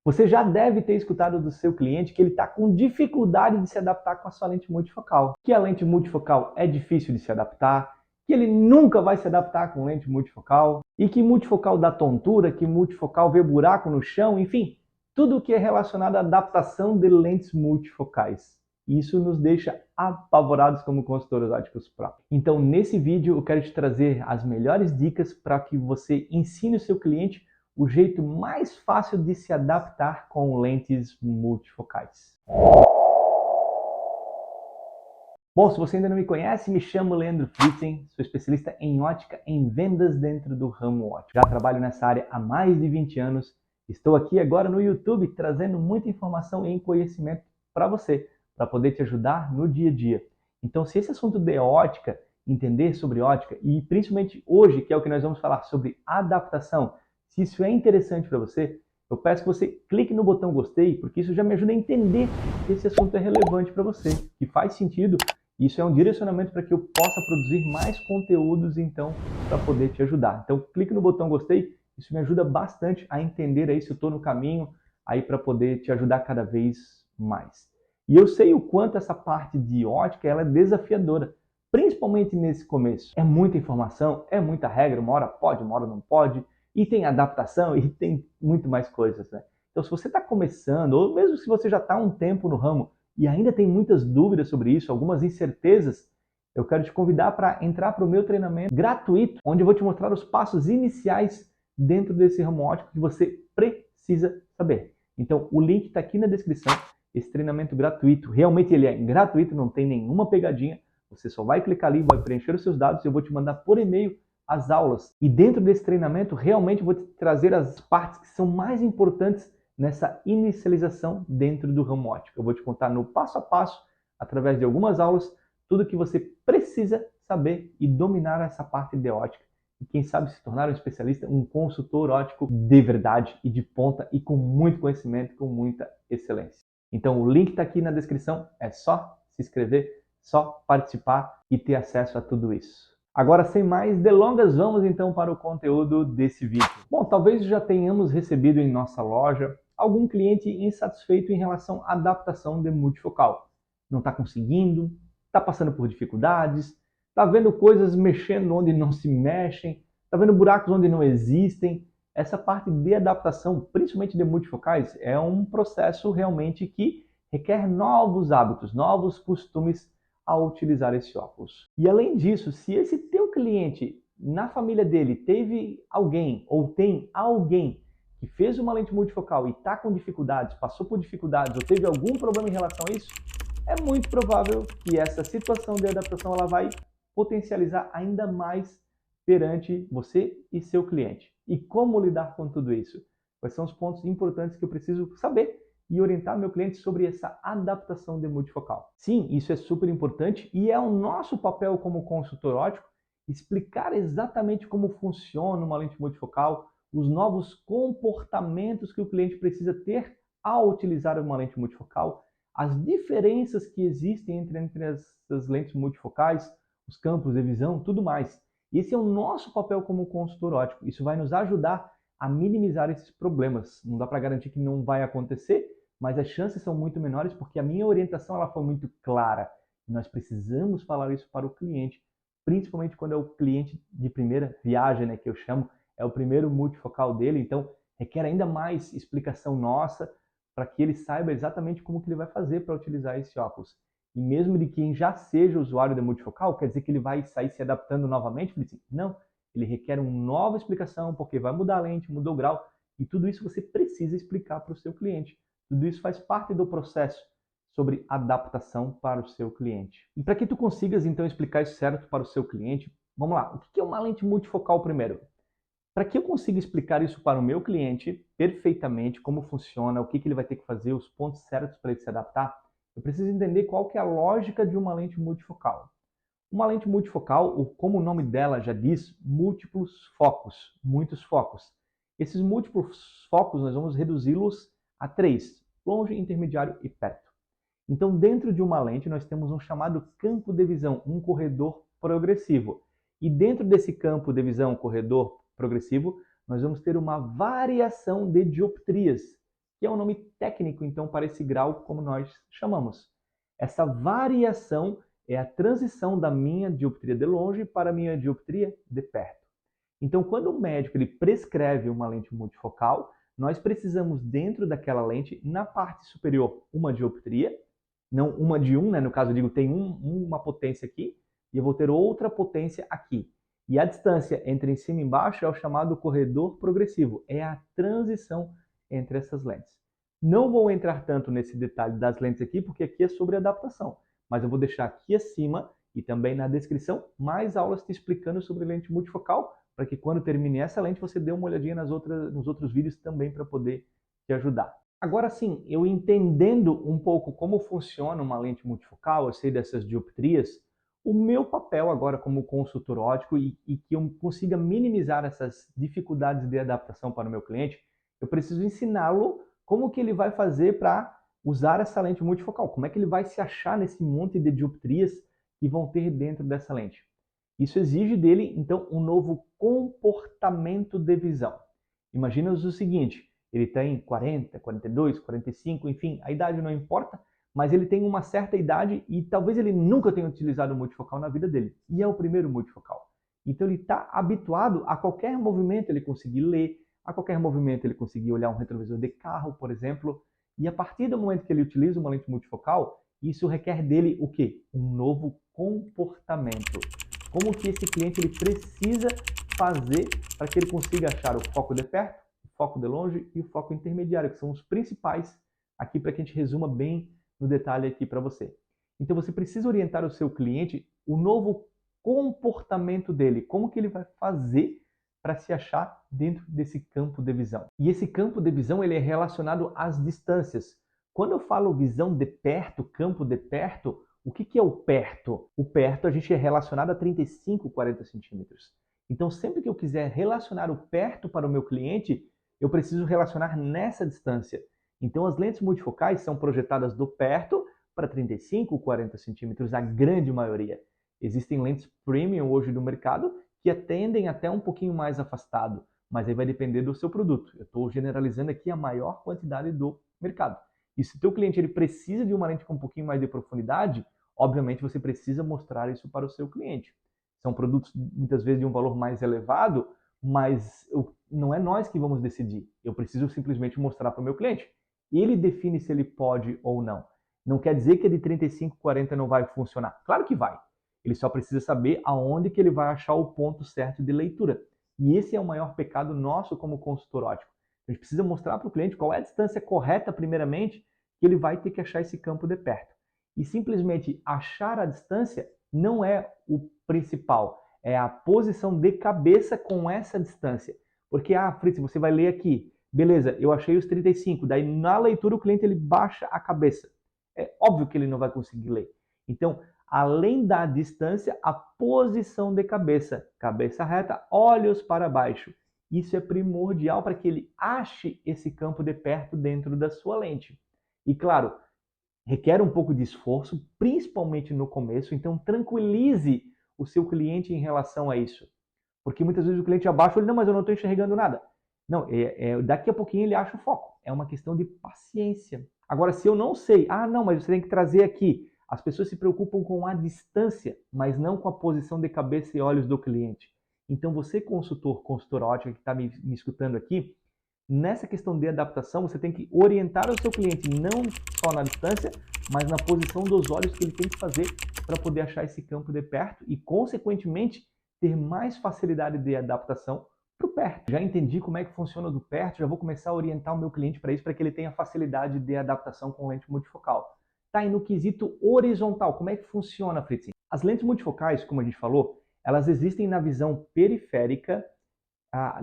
Você já deve ter escutado do seu cliente que ele está com dificuldade de se adaptar com a sua lente multifocal. Que a lente multifocal é difícil de se adaptar, que ele nunca vai se adaptar com lente multifocal, e que multifocal dá tontura, que multifocal vê buraco no chão, enfim, tudo o que é relacionado à adaptação de lentes multifocais. Isso nos deixa apavorados como consultores óticos Pro. Então, nesse vídeo, eu quero te trazer as melhores dicas para que você ensine o seu cliente o jeito mais fácil de se adaptar com lentes multifocais. Bom, se você ainda não me conhece, me chamo Leandro Fritzen, sou especialista em ótica em vendas dentro do ramo ótico. Já trabalho nessa área há mais de 20 anos. Estou aqui agora no YouTube trazendo muita informação e conhecimento para você, para poder te ajudar no dia a dia. Então, se esse assunto de ótica, entender sobre ótica, e principalmente hoje, que é o que nós vamos falar sobre adaptação, se isso é interessante para você, eu peço que você clique no botão gostei, porque isso já me ajuda a entender que esse assunto é relevante para você, que faz sentido. Isso é um direcionamento para que eu possa produzir mais conteúdos, então, para poder te ajudar. Então, clique no botão gostei, isso me ajuda bastante a entender aí se eu estou no caminho aí para poder te ajudar cada vez mais. E eu sei o quanto essa parte de ótica ela é desafiadora, principalmente nesse começo. É muita informação, é muita regra, uma hora pode, uma hora não pode, e tem adaptação e tem muito mais coisas, né? Então, se você está começando, ou mesmo se você já está há um tempo no ramo e ainda tem muitas dúvidas sobre isso, algumas incertezas, eu quero te convidar para entrar para o meu treinamento gratuito, onde eu vou te mostrar os passos iniciais dentro desse ramo ótico que você precisa saber. Então, o link está aqui na descrição. Esse treinamento gratuito, realmente ele é gratuito, não tem nenhuma pegadinha. Você só vai clicar ali, vai preencher os seus dados e eu vou te mandar por e-mail as aulas. E dentro desse treinamento, realmente eu vou te trazer as partes que são mais importantes nessa inicialização dentro do ramo ótico. Eu vou te contar no passo a passo, através de algumas aulas, tudo que você precisa saber e dominar essa parte de ótica. E quem sabe se tornar um especialista, um consultor ótico de verdade e de ponta e com muito conhecimento, com muita excelência. Então o link está aqui na descrição, é só se inscrever, só participar e ter acesso a tudo isso. Agora, sem mais delongas, vamos então para o conteúdo desse vídeo. Bom, talvez já tenhamos recebido em nossa loja algum cliente insatisfeito em relação à adaptação de multifocal. Não está conseguindo, está passando por dificuldades, está vendo coisas mexendo onde não se mexem, está vendo buracos onde não existem. Essa parte de adaptação, principalmente de multifocais, é um processo realmente que requer novos hábitos, novos costumes ao utilizar esse óculos. E além disso, se esse teu cliente, na família dele, teve alguém ou tem alguém que fez uma lente multifocal e está com dificuldades, passou por dificuldades ou teve algum problema em relação a isso, é muito provável que essa situação de adaptação ela vai potencializar ainda mais perante você e seu cliente. E como lidar com tudo isso? Quais são os pontos importantes que eu preciso saber e orientar meu cliente sobre essa adaptação de multifocal? Sim, isso é super importante e é o nosso papel como consultor ótico explicar exatamente como funciona uma lente multifocal, os novos comportamentos que o cliente precisa ter ao utilizar uma lente multifocal, as diferenças que existem entre as lentes multifocais, os campos de visão, tudo mais. Esse é o nosso papel como consultor ótico. Isso vai nos ajudar a minimizar esses problemas. Não dá para garantir que não vai acontecer, mas as chances são muito menores porque a minha orientação ela foi muito clara. Nós precisamos falar isso para o cliente, principalmente quando é o cliente de primeira viagem, né, que eu chamo, é o primeiro multifocal dele, então requer ainda mais explicação nossa para que ele saiba exatamente como que ele vai fazer para utilizar esse óculos. E mesmo de quem já seja usuário da multifocal, quer dizer que ele vai sair se adaptando novamente? Não, ele requer uma nova explicação, porque vai mudar a lente, mudou o grau, e tudo isso você precisa explicar para o seu cliente. Tudo isso faz parte do processo sobre adaptação para o seu cliente. E para que tu consigas então explicar isso certo para o seu cliente, vamos lá, o que é uma lente multifocal primeiro? Para que eu consiga explicar isso para o meu cliente perfeitamente, como funciona, o que ele vai ter que fazer, os pontos certos para ele se adaptar, eu preciso entender qual que é a lógica de uma lente multifocal. Uma lente multifocal, ou como o nome dela já diz, múltiplos focos, muitos focos. Esses múltiplos focos nós vamos reduzi-los a 3, longe, intermediário e perto. Então, dentro de uma lente, nós temos um chamado campo de visão, um corredor progressivo. E dentro desse campo de visão, corredor progressivo, nós vamos ter uma variação de dioptrias. que é um nome técnico, então, para esse grau, como nós chamamos. Essa variação é a transição da minha dioptria de longe para a minha dioptria de perto. Então, quando o médico ele prescreve uma lente multifocal, nós precisamos, dentro daquela lente, na parte superior, uma dioptria, não uma de 1, né? No caso, eu digo, tem uma potência aqui, e eu vou ter outra potência aqui. E a distância entre em cima e embaixo é o chamado corredor progressivo, é a transição entre essas lentes. Não vou entrar tanto nesse detalhe das lentes aqui, porque aqui é sobre adaptação, mas eu vou deixar aqui acima e também na descrição mais aulas te explicando sobre lente multifocal, para que quando termine essa lente você dê uma olhadinha nos outros vídeos também para poder te ajudar. Agora sim, eu entendendo um pouco como funciona uma lente multifocal, eu sei dessas dioptrias, o meu papel agora como consultor óptico e que eu consiga minimizar essas dificuldades de adaptação para o meu cliente, eu preciso ensiná-lo como que ele vai fazer para usar essa lente multifocal, como é que ele vai se achar nesse monte de dioptrias que vão ter dentro dessa lente. Isso exige dele, então, um novo comportamento de visão. Imagina o seguinte, ele tem 40, 42, 45, enfim, a idade não importa, mas ele tem uma certa idade e talvez ele nunca tenha utilizado o multifocal na vida dele. E é o primeiro multifocal. Então ele está habituado a qualquer movimento ele conseguir ler, a qualquer movimento ele conseguir olhar um retrovisor de carro, por exemplo. E a partir do momento que ele utiliza uma lente multifocal, isso requer dele o quê? Um novo comportamento. Como que esse cliente ele precisa fazer para que ele consiga achar o foco de perto, o foco de longe e o foco intermediário, que são os principais aqui para que a gente resuma bem no detalhe aqui para você. Então você precisa orientar o seu cliente o novo comportamento dele, como que ele vai fazer para se achar dentro desse campo de visão. E esse campo de visão ele é relacionado às distâncias. Quando eu falo visão de perto, campo de perto, o que é o perto? O perto a gente é relacionado a 35, 40 centímetros. Então sempre que eu quiser relacionar o perto para o meu cliente, eu preciso relacionar nessa distância. Então as lentes multifocais são projetadas do perto para 35, 40 centímetros, a grande maioria. Existem lentes premium hoje no mercado que atendem até um pouquinho mais afastado, mas aí vai depender do seu produto. Eu estou generalizando aqui a maior quantidade do mercado. E se o teu cliente ele precisa de uma lente com um pouquinho mais de profundidade, obviamente você precisa mostrar isso para o seu cliente. São produtos muitas vezes de um valor mais elevado, mas não é nós que vamos decidir. Eu preciso simplesmente mostrar para o meu cliente. Ele define se ele pode ou não. Não quer dizer que a de 35, 40 não vai funcionar. Claro que vai. Ele só precisa saber aonde que ele vai achar o ponto certo de leitura. E esse é o maior pecado nosso como consultor óptico. A gente precisa mostrar para o cliente qual é a distância correta, primeiramente, que ele vai ter que achar esse campo de perto. E simplesmente achar a distância não é o principal. É a posição de cabeça com essa distância. Porque, Fritz, você vai ler aqui. Beleza, eu achei os 35. Daí, na leitura, o cliente ele baixa a cabeça. É óbvio que ele não vai conseguir ler. Então, além da distância, a posição de cabeça. Cabeça reta, olhos para baixo. Isso é primordial para que ele ache esse campo de perto dentro da sua lente. E claro, requer um pouco de esforço, principalmente no começo, então tranquilize o seu cliente em relação a isso. Porque muitas vezes o cliente abaixa, ele, não, mas eu não estou enxergando nada. Não, daqui a pouquinho ele acha o foco. É uma questão de paciência. Agora, se eu não sei, não, mas você tem que trazer aqui. As pessoas se preocupam com a distância, mas não com a posição de cabeça e olhos do cliente. Então, você, consultor óptico que está me escutando aqui, nessa questão de adaptação, você tem que orientar o seu cliente não só na distância, mas na posição dos olhos que ele tem que fazer para poder achar esse campo de perto e, consequentemente, ter mais facilidade de adaptação para o perto. Já entendi como é que funciona do perto, já vou começar a orientar o meu cliente para isso, para que ele tenha facilidade de adaptação com lente multifocal. Tá, e no quesito horizontal, como é que funciona, Fritz? As lentes multifocais, como a gente falou, elas existem na visão periférica,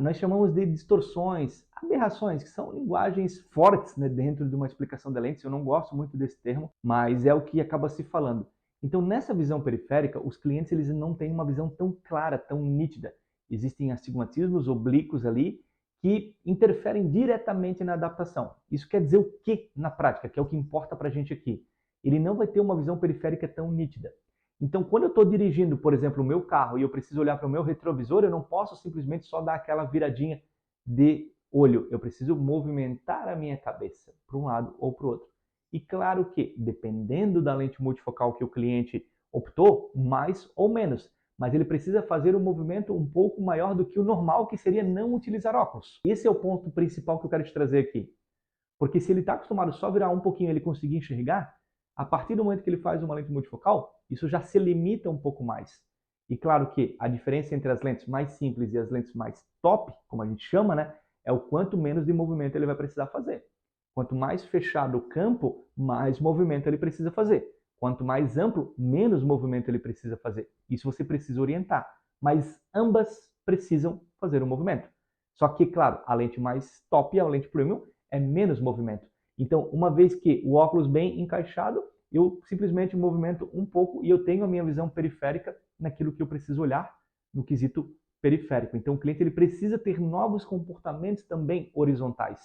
nós chamamos de distorções, aberrações, que são linguagens fortes, né, dentro de uma explicação da lente. Eu não gosto muito desse termo, mas é o que acaba se falando. Então, nessa visão periférica, os clientes eles não têm uma visão tão clara, tão nítida. Existem astigmatismos oblíquos ali que interferem diretamente na adaptação. Isso quer dizer o que na prática, que é o que importa para a gente aqui? Ele não vai ter uma visão periférica tão nítida. Então, quando eu estou dirigindo, por exemplo, o meu carro e eu preciso olhar para o meu retrovisor, eu não posso simplesmente só dar aquela viradinha de olho, eu preciso movimentar a minha cabeça para um lado ou para o outro. E claro que, dependendo da lente multifocal que o cliente optou, mais ou menos, mas ele precisa fazer um movimento um pouco maior do que o normal, que seria não utilizar óculos. Esse é o ponto principal que eu quero te trazer aqui. Porque se ele está acostumado só a virar um pouquinho e ele conseguir enxergar, a partir do momento que ele faz uma lente multifocal, isso já se limita um pouco mais. E claro que a diferença entre as lentes mais simples e as lentes mais top, como a gente chama, né, é o quanto menos de movimento ele vai precisar fazer. Quanto mais fechado o campo, mais movimento ele precisa fazer. Quanto mais amplo, menos movimento ele precisa fazer. Isso você precisa orientar. Mas ambas precisam fazer o movimento. Só que, claro, a lente mais top, a lente premium, é menos movimento. Então, uma vez que o óculos bem encaixado, eu simplesmente movimento um pouco e eu tenho a minha visão periférica naquilo que eu preciso olhar no quesito periférico. Então, o cliente ele precisa ter novos comportamentos também horizontais.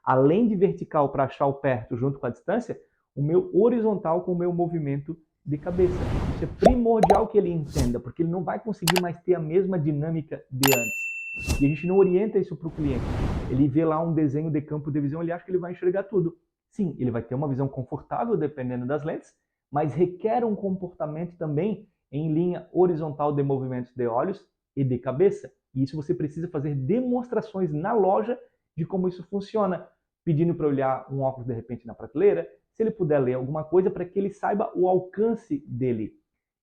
Além de vertical para achar o perto junto com a distância, o meu horizontal com o meu movimento de cabeça. Isso é primordial que ele entenda, porque ele não vai conseguir mais ter a mesma dinâmica de antes. E a gente não orienta isso para o cliente. Ele vê lá um desenho de campo de visão, ele acha que ele vai enxergar tudo. Sim, ele vai ter uma visão confortável dependendo das lentes, mas requer um comportamento também em linha horizontal de movimentos de olhos e de cabeça. E isso você precisa fazer demonstrações na loja de como isso funciona, pedindo para olhar um óculos de repente na prateleira, se ele puder ler alguma coisa para que ele saiba o alcance dele.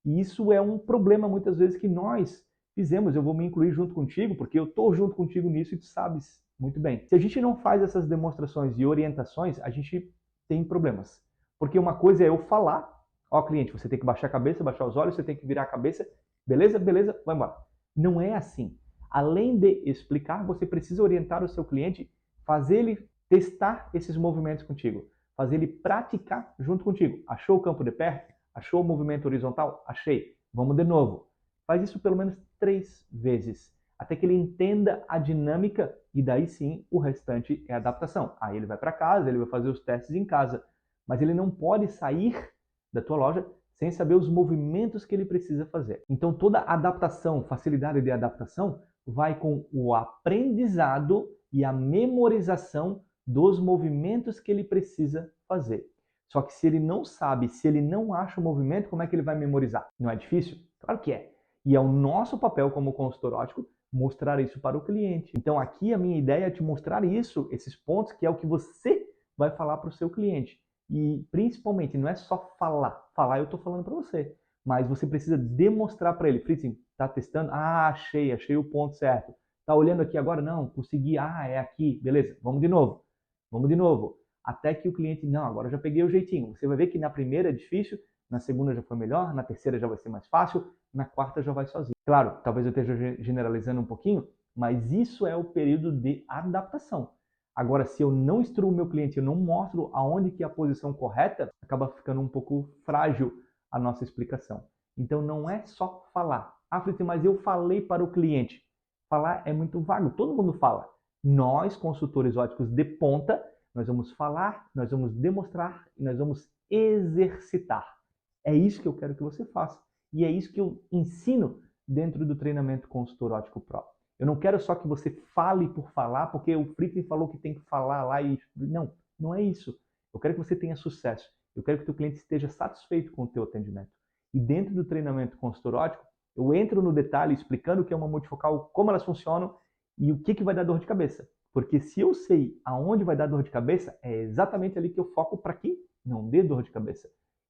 E isso é um problema muitas vezes que nós fizemos. Eu vou me incluir junto contigo, porque eu estou junto contigo nisso e tu sabes muito bem. Se a gente não faz essas demonstrações e orientações, a gente tem problemas. Porque uma coisa é eu falar, ó cliente, você tem que baixar a cabeça, baixar os olhos, você tem que virar a cabeça, beleza, beleza, vai embora. Não é assim. Além de explicar, você precisa orientar o seu cliente, fazer ele testar esses movimentos contigo, fazer ele praticar junto contigo. Achou o campo de perto? Achou o movimento horizontal? Achei. Vamos de novo. Faz isso pelo menos 3 vezes, até que ele entenda a dinâmica e daí sim o restante é adaptação. Aí ele vai para casa, ele vai fazer os testes em casa, mas ele não pode sair da tua loja sem saber os movimentos que ele precisa fazer. Então toda adaptação, facilidade de adaptação, vai com o aprendizado e a memorização dos movimentos que ele precisa fazer. Só que se ele não sabe, se ele não acha o movimento, como é que ele vai memorizar? Não é difícil? Claro que é. E é o nosso papel como consultor óptico mostrar isso para o cliente. Então aqui a minha ideia é te mostrar isso, esses pontos, que é o que você vai falar para o seu cliente. E principalmente, não é só falar. Falar eu estou falando para você. Mas você precisa demonstrar para ele. Fritzen, está testando? Ah, achei o ponto certo. Está olhando aqui agora? Não, consegui. Ah, é aqui. Beleza, vamos de novo. Vamos de novo. Até que o cliente, não, agora eu já peguei o jeitinho. Você vai ver que na primeira é difícil, na segunda já foi melhor, na terceira já vai ser mais fácil, na quarta já vai sozinho. Claro, talvez eu esteja generalizando um pouquinho, mas isso é o período de adaptação. Agora, se eu não instruo o meu cliente, eu não mostro aonde que é a posição correta, acaba ficando um pouco frágil a nossa explicação. Então, não é só falar. Ah, Felipe, mas eu falei para o cliente. Falar é muito vago, todo mundo fala. Nós, consultores ópticos de ponta, nós vamos falar, nós vamos demonstrar e nós vamos exercitar. É isso que eu quero que você faça. E é isso que eu ensino dentro do treinamento Consultor Óptico Pro. Eu não quero só que você fale por falar, porque o Fritzen falou que tem que falar lá e... Não, não é isso. Eu quero que você tenha sucesso. Eu quero que o teu cliente esteja satisfeito com o teu atendimento. E dentro do treinamento Consultor Óptico, eu entro no detalhe explicando o que é uma multifocal, como elas funcionam e o que vai dar dor de cabeça. Porque se eu sei aonde vai dar dor de cabeça, é exatamente ali que eu foco para que não dê dor de cabeça.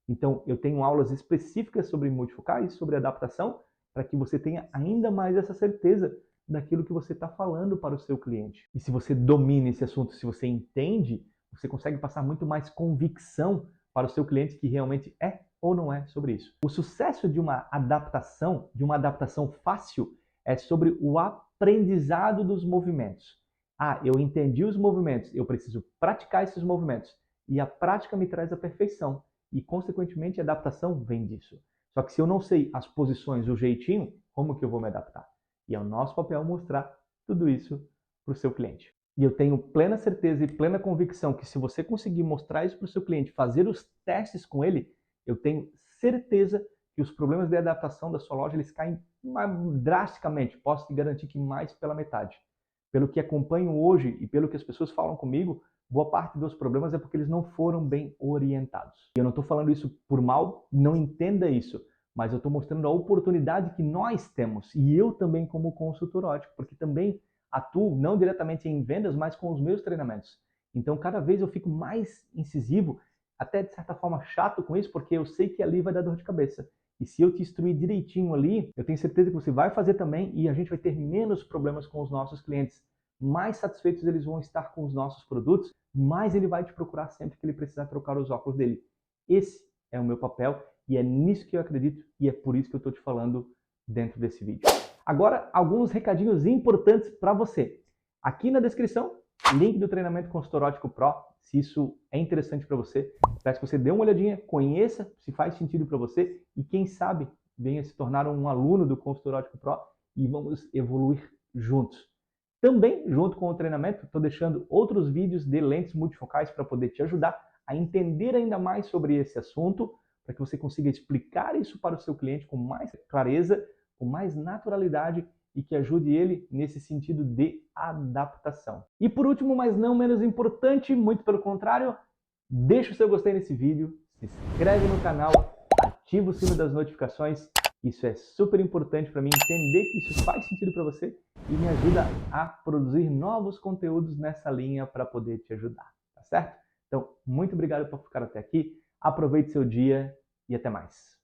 Então, eu tenho aulas específicas sobre multifocais, sobre adaptação, para que você tenha ainda mais essa certeza daquilo que você está falando para o seu cliente. E se você domina esse assunto, se você entende, você consegue passar muito mais convicção para o seu cliente que realmente é ou não é sobre isso. O sucesso de uma adaptação fácil, é sobre o aprendizado dos movimentos. Ah, eu entendi os movimentos, eu preciso praticar esses movimentos. E a prática me traz a perfeição. E, consequentemente, a adaptação vem disso. Só que se eu não sei as posições, o jeitinho, como que eu vou me adaptar? E é o nosso papel mostrar tudo isso para o seu cliente. E eu tenho plena certeza e plena convicção que se você conseguir mostrar isso para o seu cliente, fazer os testes com ele, eu tenho certeza que os problemas de adaptação da sua loja eles caem drasticamente. Posso te garantir que mais pela metade. Pelo que acompanho hoje e pelo que as pessoas falam comigo, boa parte dos problemas é porque eles não foram bem orientados. E eu não estou falando isso por mal, não entenda isso, mas eu estou mostrando a oportunidade que nós temos, e eu também como consultor ótico, porque também atuo não diretamente em vendas, mas com os meus treinamentos. Então, cada vez eu fico mais incisivo, até de certa forma chato com isso, porque eu sei que ali vai dar dor de cabeça. E se eu te instruir direitinho ali, eu tenho certeza que você vai fazer também e a gente vai ter menos problemas com os nossos clientes. Mais satisfeitos eles vão estar com os nossos produtos, mais ele vai te procurar sempre que ele precisar trocar os óculos dele. Esse é o meu papel e é nisso que eu acredito e é por isso que eu estou te falando dentro desse vídeo. Agora, alguns recadinhos importantes para você. Aqui na descrição, link do treinamento Consultor Ótico Pro, se isso é interessante para você. Peço que você dê uma olhadinha, conheça se faz sentido para você e quem sabe venha se tornar um aluno do Consultor Ótico Pro e vamos evoluir juntos. Também, junto com o treinamento, estou deixando outros vídeos de lentes multifocais para poder te ajudar a entender ainda mais sobre esse assunto, para que você consiga explicar isso para o seu cliente com mais clareza, com mais naturalidade e que ajude ele nesse sentido de adaptação. E por último, mas não menos importante, muito pelo contrário, deixa o seu gostei nesse vídeo, se inscreve no canal, ativa o sino das notificações. Isso é super importante para mim entender que isso faz sentido para você e me ajuda a produzir novos conteúdos nessa linha para poder te ajudar, tá certo? Então, muito obrigado por ficar até aqui, aproveite seu dia e até mais.